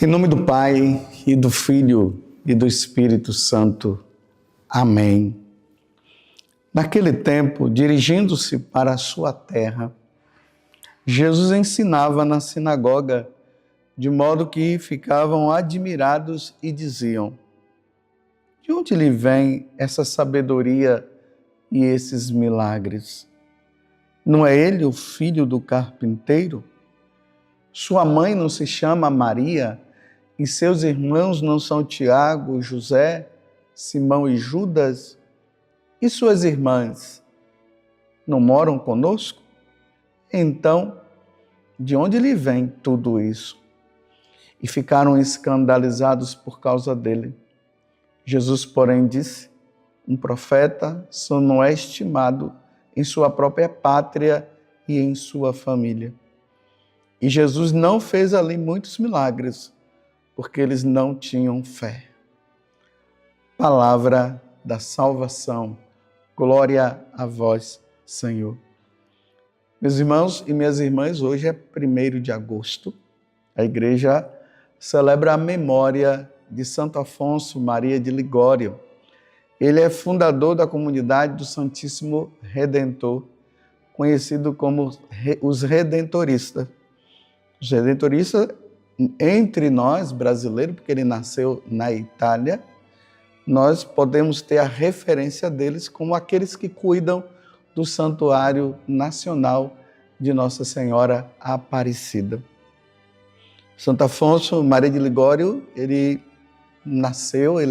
Em nome do Pai, e do Filho, e do Espírito Santo. Amém. Naquele tempo, dirigindo-se para a sua terra, Jesus ensinava na sinagoga, de modo que ficavam admirados e diziam: de onde lhe vem essa sabedoria e esses milagres? Não é ele o filho do carpinteiro? Sua mãe não se chama Maria? E seus irmãos não são Tiago, José, Simão e Judas? E suas irmãs não moram conosco? Então, de onde lhe vem tudo isso? E ficaram escandalizados por causa dele. Jesus, porém, disse: um profeta só não é estimado em sua própria pátria e em sua família. E Jesus não fez ali muitos milagres, porque eles não tinham fé. Palavra da salvação. Glória a vós, Senhor. Meus irmãos e minhas irmãs, hoje é 1º de agosto. A igreja celebra a memória de Santo Afonso Maria de Ligório. Ele é fundador da comunidade do Santíssimo Redentor, conhecido como os Redentoristas. Os Redentoristas, entre nós, brasileiros, porque ele nasceu na Itália, nós podemos ter a referência deles como aqueles que cuidam do Santuário Nacional de Nossa Senhora Aparecida. Santo Afonso Maria de Ligório, ele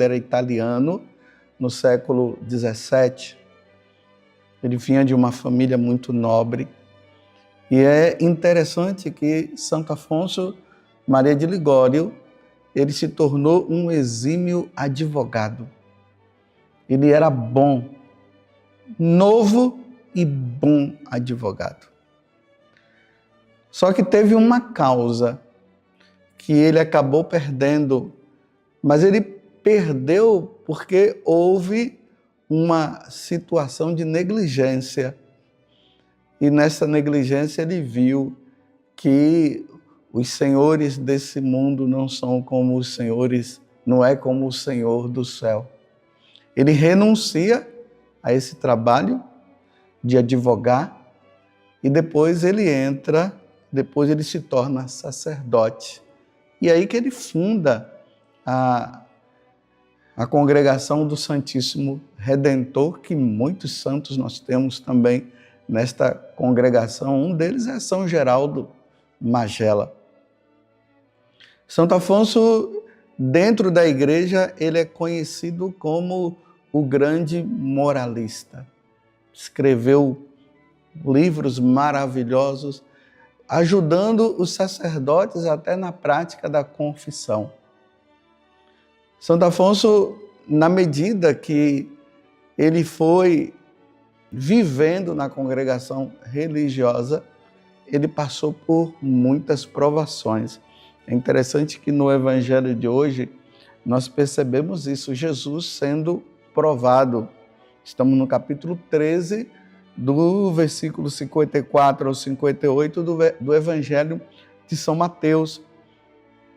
era italiano no século XVII. Ele vinha de uma família muito nobre. E é interessante que Santo Afonso Maria de Ligório, ele se tornou um exímio advogado. Ele era bom, novo e bom advogado. Só que teve uma causa que ele acabou perdendo, mas ele perdeu porque houve uma situação de negligência. E nessa negligência ele viu que os senhores desse mundo não são como os senhores, não é como o Senhor do céu. Ele renuncia a esse trabalho de advogar e depois ele se torna sacerdote. E aí que ele funda a congregação do Santíssimo Redentor, que muitos santos nós temos também nesta congregação. Um deles é São Geraldo Magela. Santo Afonso, dentro da igreja, ele é conhecido como o grande moralista. Escreveu livros maravilhosos, ajudando os sacerdotes até na prática da confissão. Santo Afonso, na medida que ele foi vivendo na congregação religiosa, ele passou por muitas provações. É interessante que no evangelho de hoje nós percebemos isso, Jesus sendo provado. Estamos no capítulo 13, do versículo 54 ao 58 do evangelho de São Mateus.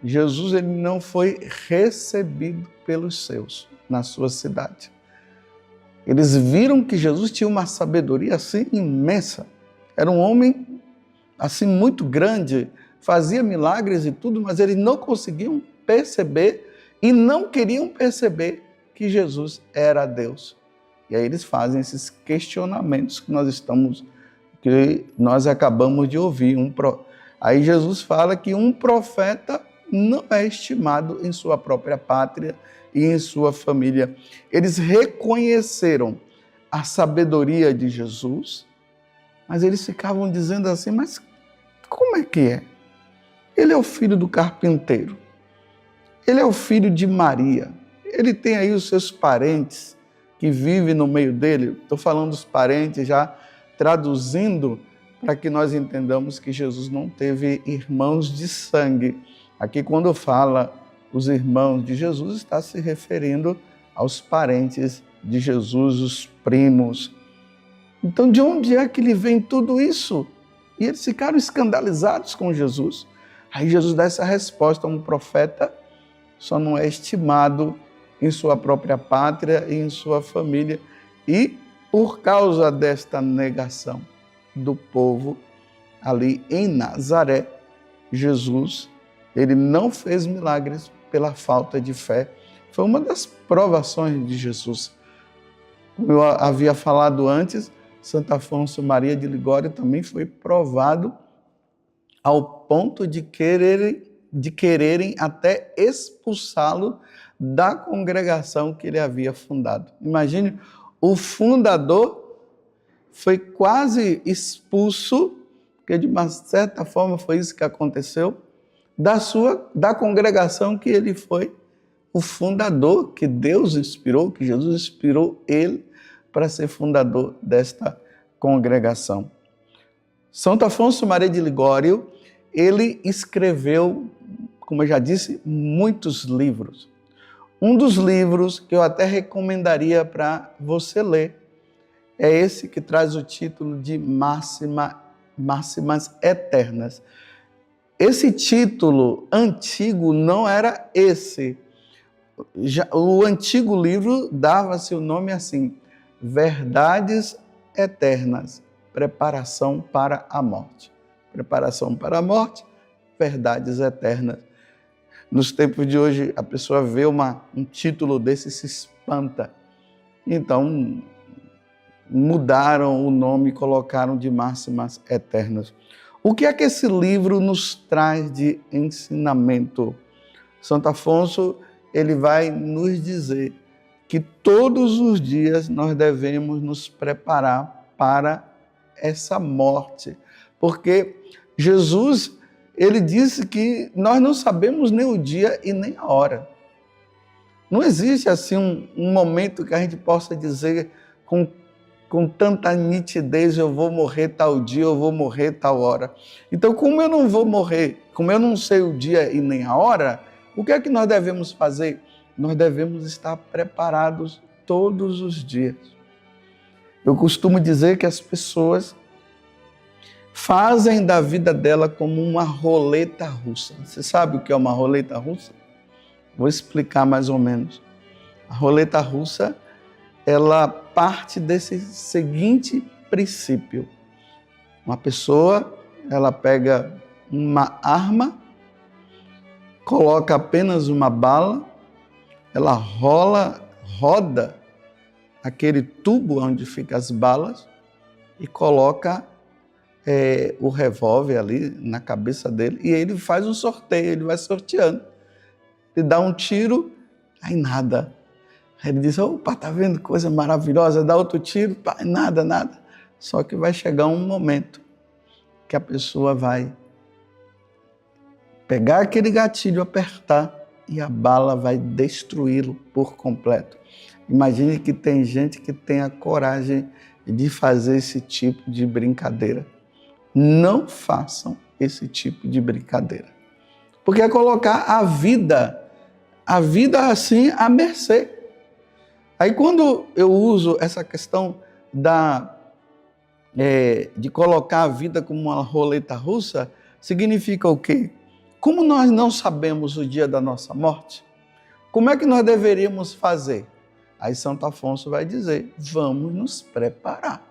Jesus, ele não foi recebido pelos seus na sua cidade. Eles viram que Jesus tinha uma sabedoria assim imensa. Era um homem assim muito grande, fazia milagres e tudo, mas eles não conseguiam perceber e não queriam perceber que Jesus era Deus. E aí eles fazem esses questionamentos que nós acabamos de ouvir. Aí Jesus fala que um profeta não é estimado em sua própria pátria e em sua família. Eles reconheceram a sabedoria de Jesus, mas eles ficavam dizendo assim: mas como é que é? Ele é o filho do carpinteiro, ele é o filho de Maria, ele tem aí os seus parentes que vivem no meio dele. Estou falando dos parentes, já traduzindo para que nós entendamos que Jesus não teve irmãos de sangue. Aqui, quando fala os irmãos de Jesus, está se referindo aos parentes de Jesus, os primos. Então, de onde é que lhe vem tudo isso? E eles ficaram escandalizados com Jesus. Aí Jesus dá essa resposta: um profeta só não é estimado em sua própria pátria e em sua família. E por causa desta negação do povo ali em Nazaré, Jesus, ele não fez milagres pela falta de fé. Foi uma das provações de Jesus. Como eu havia falado antes, Santo Afonso Maria de Ligório também foi provado ao ponto de quererem até expulsá-lo da congregação que ele havia fundado. Imagine, o fundador foi quase expulso, porque de uma certa forma foi isso que aconteceu, da congregação que ele foi o fundador, que Deus inspirou, que Jesus inspirou ele para ser fundador desta congregação. Santo Afonso Maria de Ligório, ele escreveu, como eu já disse, muitos livros. Um dos livros que eu até recomendaria para você ler é esse que traz o título de Máximas Eternas. Esse título antigo não era esse. O antigo livro dava-se o nome assim: Verdades Eternas, Preparação para a Morte. Preparação para a morte, verdades eternas. Nos tempos de hoje, a pessoa vê um título desse e se espanta. Então, mudaram o nome e colocaram de Máximas Eternas. O que é que esse livro nos traz de ensinamento? Santo Afonso, ele vai nos dizer que todos os dias nós devemos nos preparar para essa morte. Porque Jesus, ele disse que nós não sabemos nem o dia e nem a hora. Não existe assim um momento que a gente possa dizer com tanta nitidez: eu vou morrer tal dia, eu vou morrer tal hora. Então, como eu não vou morrer, como eu não sei o dia e nem a hora, o que é que nós devemos fazer? Nós devemos estar preparados todos os dias. Eu costumo dizer que as pessoas fazem da vida dela como uma roleta russa. Você sabe o que é uma roleta russa? Vou explicar mais ou menos. A roleta russa, ela parte desse seguinte princípio. Uma pessoa, ela pega uma arma, coloca apenas uma bala, ela roda aquele tubo onde ficam as balas e coloca o revólver ali na cabeça dele, e ele faz um sorteio, ele vai sorteando. Ele dá um tiro, aí nada. Aí ele diz: opa, tá vendo coisa maravilhosa? Dá outro tiro, pá, nada. Só que vai chegar um momento que a pessoa vai pegar aquele gatilho, apertar, e a bala vai destruí-lo por completo. Imagine que tem gente que tem a coragem de fazer esse tipo de brincadeira. Não façam esse tipo de brincadeira. Porque é colocar a vida assim à mercê. Aí quando eu uso essa questão de colocar a vida como uma roleta russa, significa o quê? Como nós não sabemos o dia da nossa morte, como é que nós deveríamos fazer? Aí Santo Afonso vai dizer: vamos nos preparar.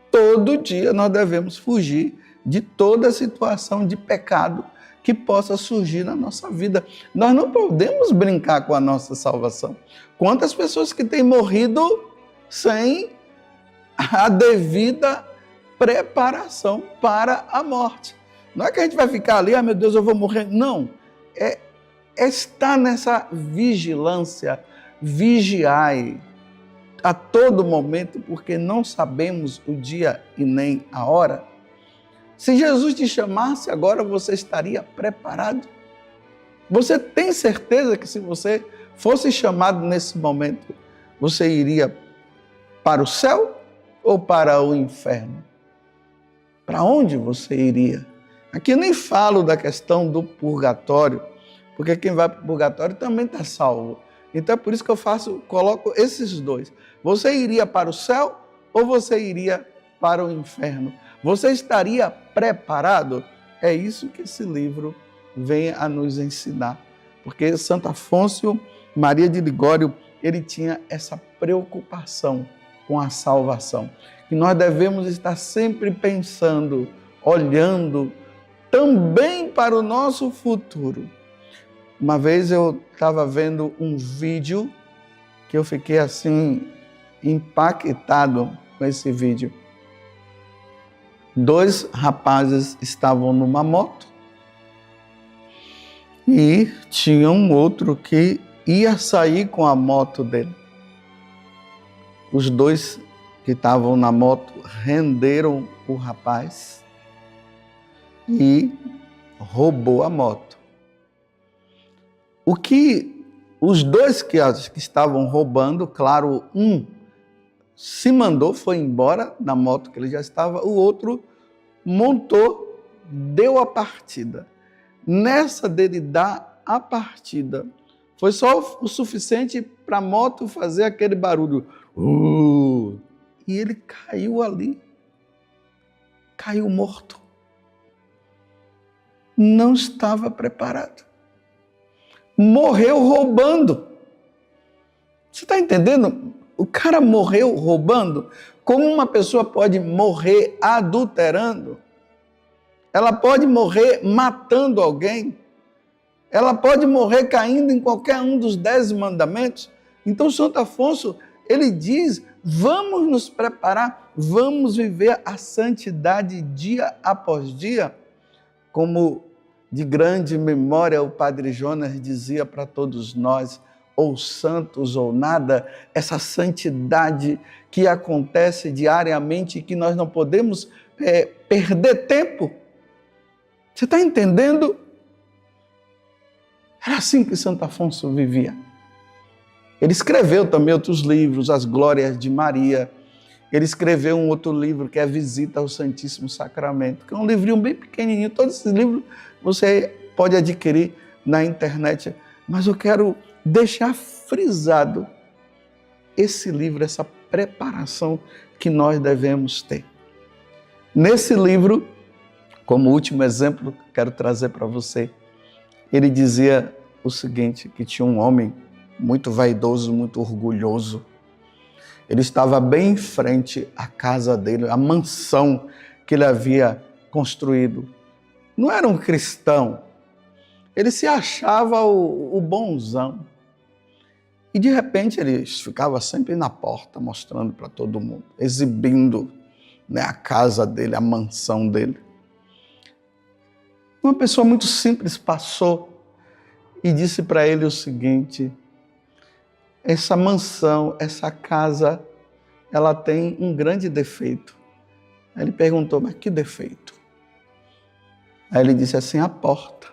Todo dia nós devemos fugir de toda situação de pecado que possa surgir na nossa vida. Nós não podemos brincar com a nossa salvação. Quantas pessoas que têm morrido sem a devida preparação para a morte. Não é que a gente vai ficar ali: meu Deus, eu vou morrer. Não, é estar nessa vigilância, vigiai a todo momento, porque não sabemos o dia e nem a hora. Se Jesus te chamasse agora, você estaria preparado? Você tem certeza que se você fosse chamado nesse momento, você iria para o céu ou para o inferno? Para onde você iria? Aqui eu nem falo da questão do purgatório, porque quem vai para o purgatório também está salvo. Então é por isso que coloco esses dois. Você iria para o céu ou você iria para o inferno? Você estaria preparado? É isso que esse livro vem a nos ensinar. Porque Santo Afonso Maria de Ligório, ele tinha essa preocupação com a salvação. E nós devemos estar sempre pensando, olhando também para o nosso futuro. Uma vez eu estava vendo um vídeo que eu fiquei assim impactado com esse vídeo. 2 rapazes estavam numa moto e tinha um outro que ia sair com a moto dele. Os 2 que estavam na moto renderam o rapaz e roubou a moto. O que os 2 que estavam roubando, claro, um se mandou, foi embora na moto que ele já estava, o outro montou, deu a partida. Nessa dele dar a partida, foi só o suficiente para a moto fazer aquele barulho. E ele caiu ali. Caiu morto. Não estava preparado. Morreu roubando. Você está entendendo? O cara morreu roubando. Como uma pessoa pode morrer adulterando? Ela pode morrer matando alguém? Ela pode morrer caindo em qualquer um dos 10 mandamentos? Então, Santo Afonso, ele diz, vamos nos preparar, vamos viver a santidade dia após dia. Como de grande memória o Padre Jonas dizia para todos nós, ou santos ou nada, essa santidade que acontece diariamente e que nós não podemos perder tempo. Você está entendendo? Era assim que Santo Afonso vivia. Ele escreveu também outros livros, As Glórias de Maria. Ele escreveu um outro livro que é Visita ao Santíssimo Sacramento, que é um livrinho bem pequenininho. Todos esses livros você pode adquirir na internet. Mas eu quero deixar frisado esse livro, essa preparação que nós devemos ter. Nesse livro, como último exemplo, quero trazer para você, ele dizia o seguinte, que tinha um homem muito vaidoso, muito orgulhoso. Ele estava bem em frente à casa dele, a mansão que ele havia construído. Não era um cristão, ele se achava o bonzão. E de repente ele ficava sempre na porta, mostrando para todo mundo, exibindo, né, a casa dele, a mansão dele. Uma pessoa muito simples passou e disse para ele o seguinte, essa mansão, essa casa, ela tem um grande defeito. Aí ele perguntou, mas que defeito? Aí ele disse assim, a porta.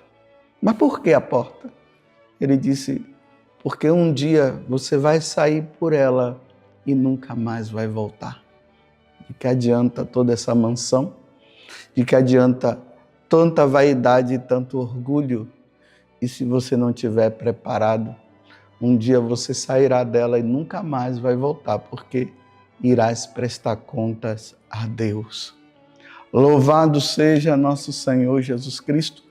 Mas por que a porta? Ele disse, porque um dia você vai sair por ela e nunca mais vai voltar. De que adianta toda essa mansão? De que adianta tanta vaidade e tanto orgulho? E se você não estiver preparado, um dia você sairá dela e nunca mais vai voltar, porque irás prestar contas a Deus. Louvado seja nosso Senhor Jesus Cristo,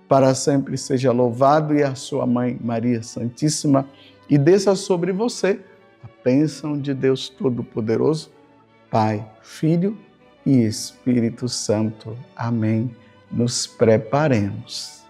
para sempre seja louvado, e a sua mãe Maria Santíssima, e desça sobre você a bênção de Deus Todo-Poderoso, Pai, Filho e Espírito Santo. Amém. Nos preparemos.